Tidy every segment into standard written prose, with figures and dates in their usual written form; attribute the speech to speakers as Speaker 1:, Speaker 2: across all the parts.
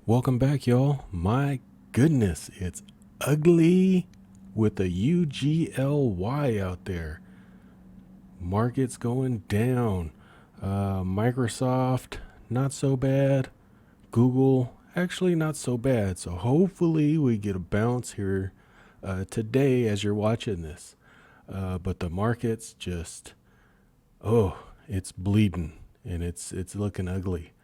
Speaker 1: Welcome back, y'all. My goodness, it's ugly with a UGLY out there. Market's going down. Microsoft, not so bad. Google, actually not so bad. So hopefully we get a bounce here today as you're watching this. But the market's just, it's bleeding and it's looking ugly.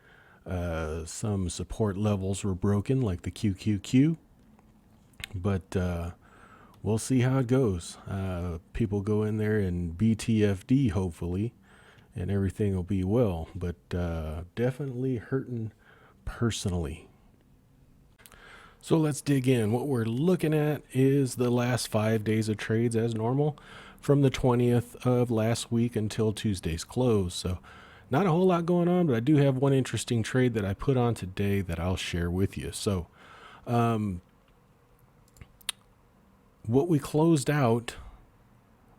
Speaker 1: Some support levels were broken, like the QQQ, but we'll see how it goes. People go in there and BTFD, hopefully, and everything will be well, but definitely hurting personally. So let's dig in. What we're looking at is the last 5 days of trades as normal from the 20th of last week until Tuesday's close. So not a whole lot going on, but I do have one interesting trade that I put on today that I'll share with you. So what we closed out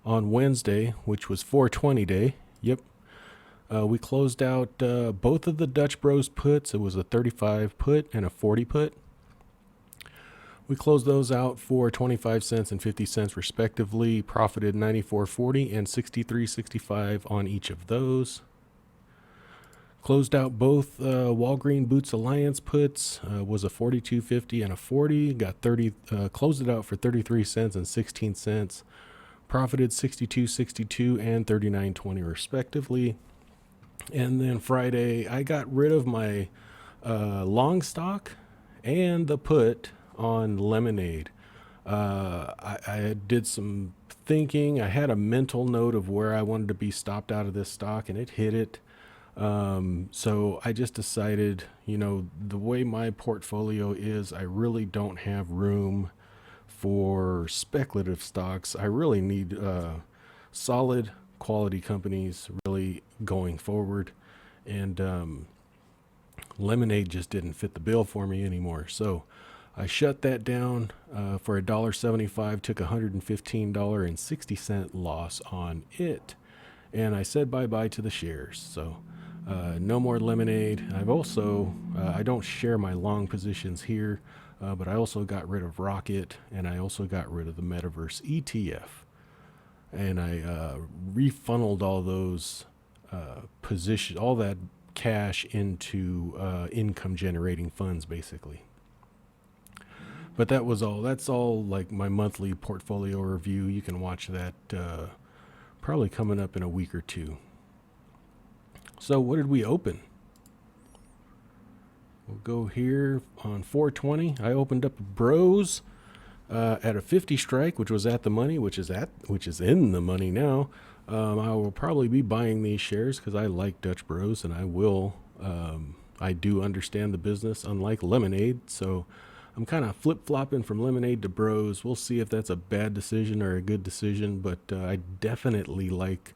Speaker 1: on Wednesday, which was 420 day. Yep. We closed out both of the Dutch Bros puts. It was a 35 put and a 40 put. We closed those out for 25 cents and 50 cents respectively, profited 94.40 and 63.65 on each of those. Closed out both Walgreen Boots Alliance puts, was a 42.50 and a 40, got 30, closed it out for 33 cents and 16 cents, profited 62.62 and 39.20 respectively. And then Friday, I got rid of my long stock and the put on Lemonade. I did some thinking. I had a mental note of where I wanted to be stopped out of this stock, and it hit it. So I just decided, the way my portfolio is, I really don't have room for speculative stocks. I really need solid quality companies really going forward. And Lemonade just didn't fit the bill for me anymore. So I shut that down for $1.75, took $115.60 loss on it. And I said bye-bye to the shares. So no more Lemonade. I've also, I don't share my long positions here, but I also got rid of Rocket, and I also got rid of the Metaverse ETF. And I refunneled all those positions, all that cash into income generating funds, basically. But that's all like my monthly portfolio review. You can watch that probably coming up in a week or two. So what did we open? We'll go here on 420. I opened up Bros at a 50 strike, which was at the money, which is in the money now. I will probably be buying these shares because I like Dutch Bros, and I do understand the business, unlike Lemonade. So I'm kind of flip-flopping from Lemonade to Bros. We'll see if that's a bad decision or a good decision, but I definitely like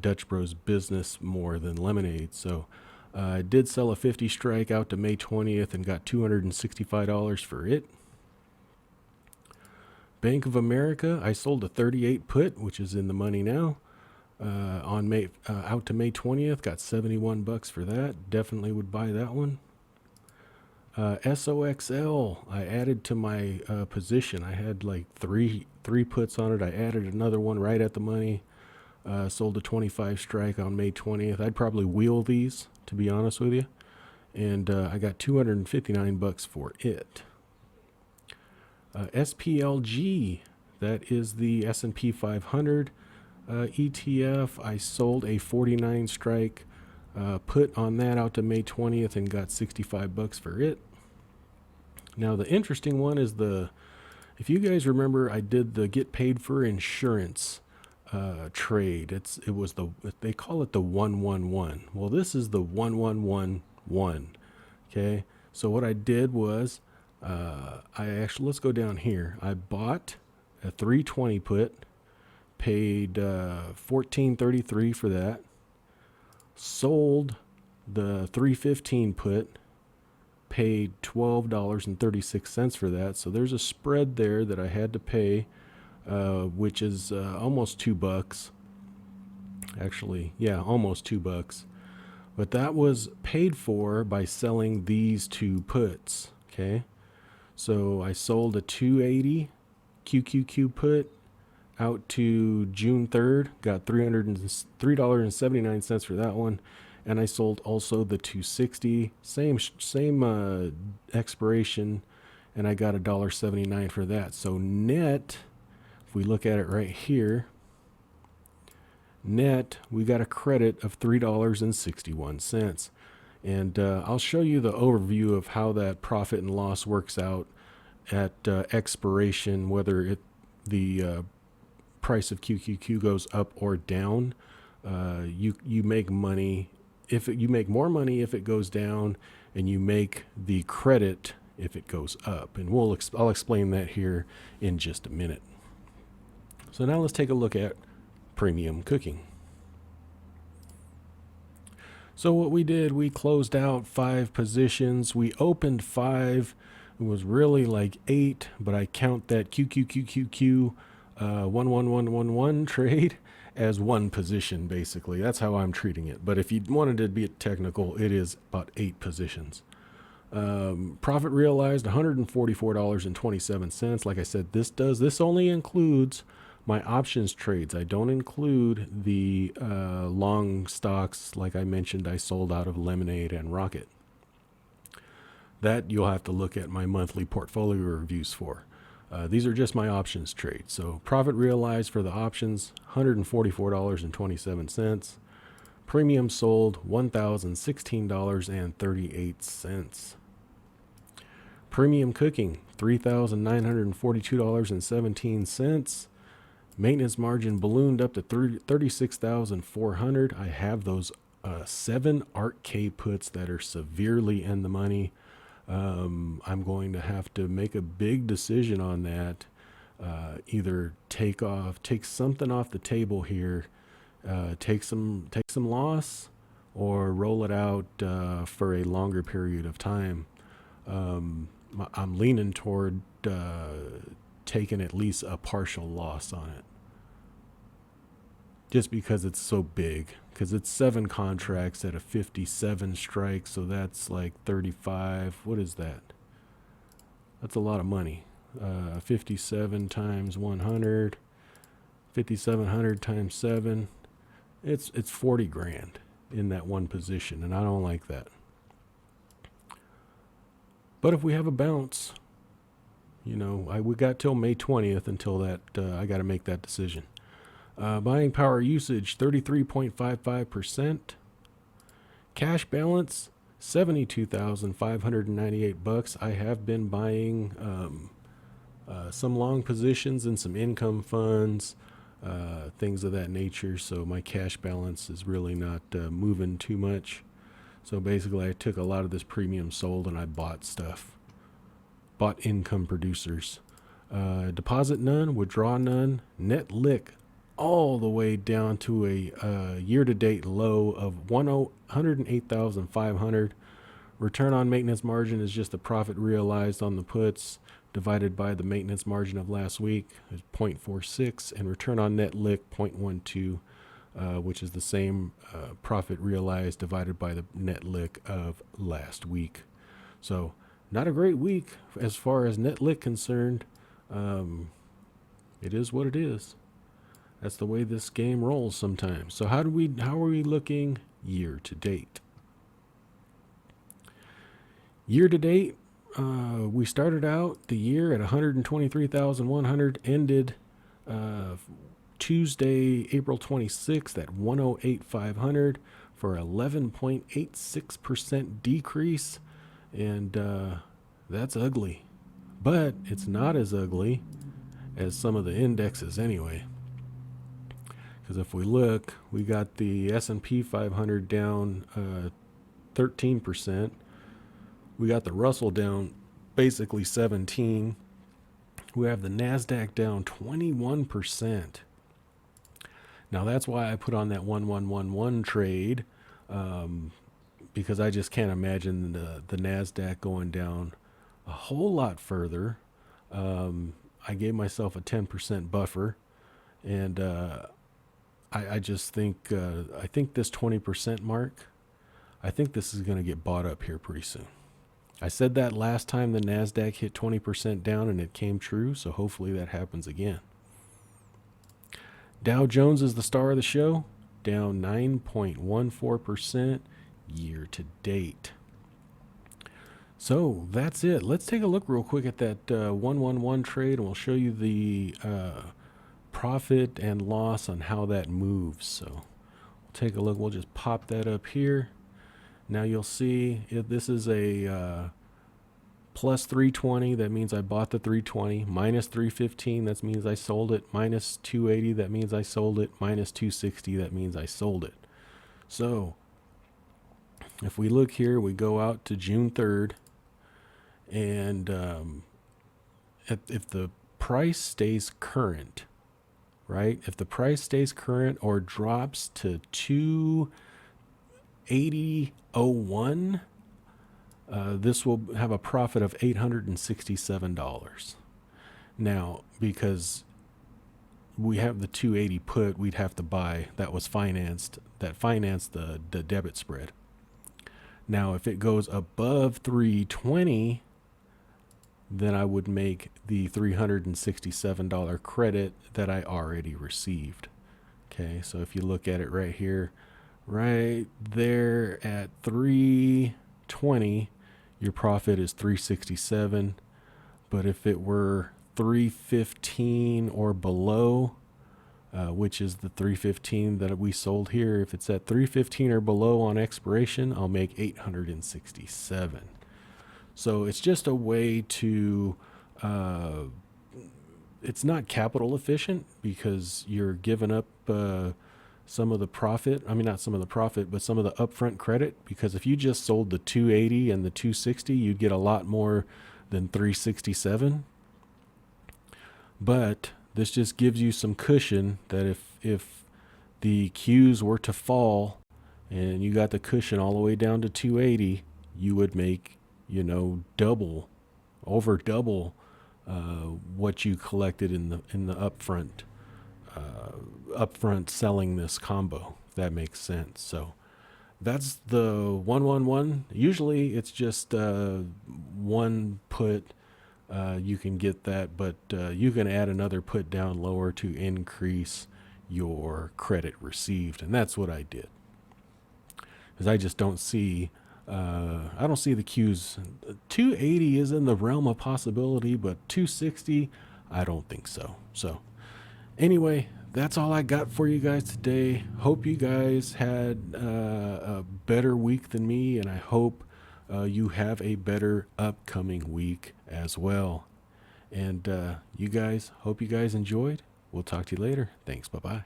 Speaker 1: Dutch Bros business more than Lemonade. So I did sell a 50 strike out to May 20th and got $265 for it. Bank of America, I sold a 38 put, which is in the money now. On May out to May 20th, got $71 for that. Definitely would buy that one. SOXL, I added to my position. I had like three puts on it. I added another one right at the money. Sold a 25 strike on May 20th. I'd probably wheel these, to be honest with you. And I got $259 for it. SPLG, that is the S&P 500 ETF. I sold a 49 strike put on that out to May 20th and got $65 for it. Now the interesting one is if you guys remember, I did the get paid for insurance trade. They call it the 111. Well, this is the 1111. Okay, so what I did was let's go down here. I bought a 320 put, paid $14.33 for that. Sold the 315 put, paid $12.36 for that. So there's a spread there that I had to pay, which is almost $2. Actually, yeah, almost $2. But that was paid for by selling these two puts. Okay. So I sold a 280 QQQ put out to June 3rd, got $303.79 for that one. And I sold also the 260, same expiration, and I got $1.79 for that. So net, if we look at it right here, net, we got a credit of $3.61. And I'll show you the overview of how that profit and loss works out at expiration, whether the price of QQQ goes up or down. You make money you make more money if it goes down, and you make the credit if it goes up. And I'll explain that here in just a minute. So now let's take a look at premium cooking. So what we did, we closed out 5 positions. We opened 5. It was really like 8, but I count that QQQQQ 11111 trade as one position, basically. That's how I'm treating it. But if you wanted to be technical, it is about 8 positions. Profit realized $144.27. Like I said, this only includes my options trades. I don't include the long stocks. Like I mentioned, I sold out of Lemonade and Rocket. That you'll have to look at my monthly portfolio reviews for. These are just my options trades. So profit realized for the options, $144.27. Premium sold, $1,016.38. Premium cooking, $3,942.17. Maintenance margin ballooned up to $36,400. I have those 7 ARK-K puts that are severely in the money. I'm going to have to make a big decision on that. Either take something off the table here, take some loss, or roll it out for a longer period of time. I'm leaning toward taking at least a partial loss on it, just because it's so big. Because it's 7 contracts at a 57 strike, so that's like 35. What is that? That's a lot of money. 57 times 100, 5,700 times 7. It's 40 grand in that one position, and I don't like that. But if we have a bounce, we got till May 20th until that. I got to make that decision. Buying power usage, 33.55%. Cash balance, $72,598. I have been buying some long positions and some income funds, things of that nature. So my cash balance is really not moving too much. So basically, I took a lot of this premium sold and I bought stuff. Bought income producers. Deposit none, withdraw none, net lick all the way down to a year-to-date low of 108,500. Return on maintenance margin is just the profit realized on the puts divided by the maintenance margin of last week, is 0.46, and return on net lick 0.12, which is the same profit realized divided by the net lick of last week. So not a great week as far as net lick concerned. It is what it is. That's the way this game rolls sometimes. So how are we looking year to date? Year to date, we started out the year at 123,100, ended Tuesday, April 26th at 108,500 for 11.86% decrease, and that's ugly. But it's not as ugly as some of the indexes anyway. Because if we look, we got the S&P 500 down 13%. We got the Russell down basically 17%. We have the NASDAQ down 21%. Now that's why I put on that 1111 trade, because I just can't imagine the NASDAQ going down a whole lot further. I gave myself a 10% buffer, and I just think I think this 20% mark, I think this is going to get bought up here pretty soon. I said that last time the NASDAQ hit 20% down and it came true, so hopefully that happens again. Dow Jones is the star of the show, down 9.14% year to date. So that's it. Let's take a look real quick at that 111 trade, and we'll show you the profit and loss on how that moves. So we'll take a look. We'll just pop that up here. Now you'll see if this is a plus 320, that means I bought the 320. Minus 315, that means I sold it. Minus 280, that means I sold it. Minus 260, that means I sold it. So if we look here, we go out to June 3rd, and if the price stays current, right? If the price stays current or drops to 280.01, this will have a profit of $867. Now, because we have the 280 put, we'd have to buy, that financed the debit spread. Now, if it goes above 320, then I would make the $367 credit that I already received. Okay, so if you look at it right here, right there at 320, your profit is 367. But if it were 315 or below, which is the 315 that we sold here, if it's at 315 or below on expiration, I'll make 867. So it's just a way to, it's not capital efficient because you're giving up some of the profit. I mean, not some of the profit, but some of the upfront credit, because if you just sold the 280 and the 260, you'd get a lot more than 367. But this just gives you some cushion that if the Qs were to fall and you got the cushion all the way down to 280, you would make, over double what you collected in the upfront selling this combo, if that makes sense. So that's the 111. Usually it's just one put. You can get that, but you can add another put down lower to increase your credit received, and that's what I did. Because I just don't see, I don't see the Qs. 280 is in the realm of possibility, but 260, I don't think so. So anyway, that's all I got for you guys today. Hope you guys had a better week than me, and I hope you have a better upcoming week as well. And hope you guys enjoyed. We'll talk to you later. Thanks. Bye-bye.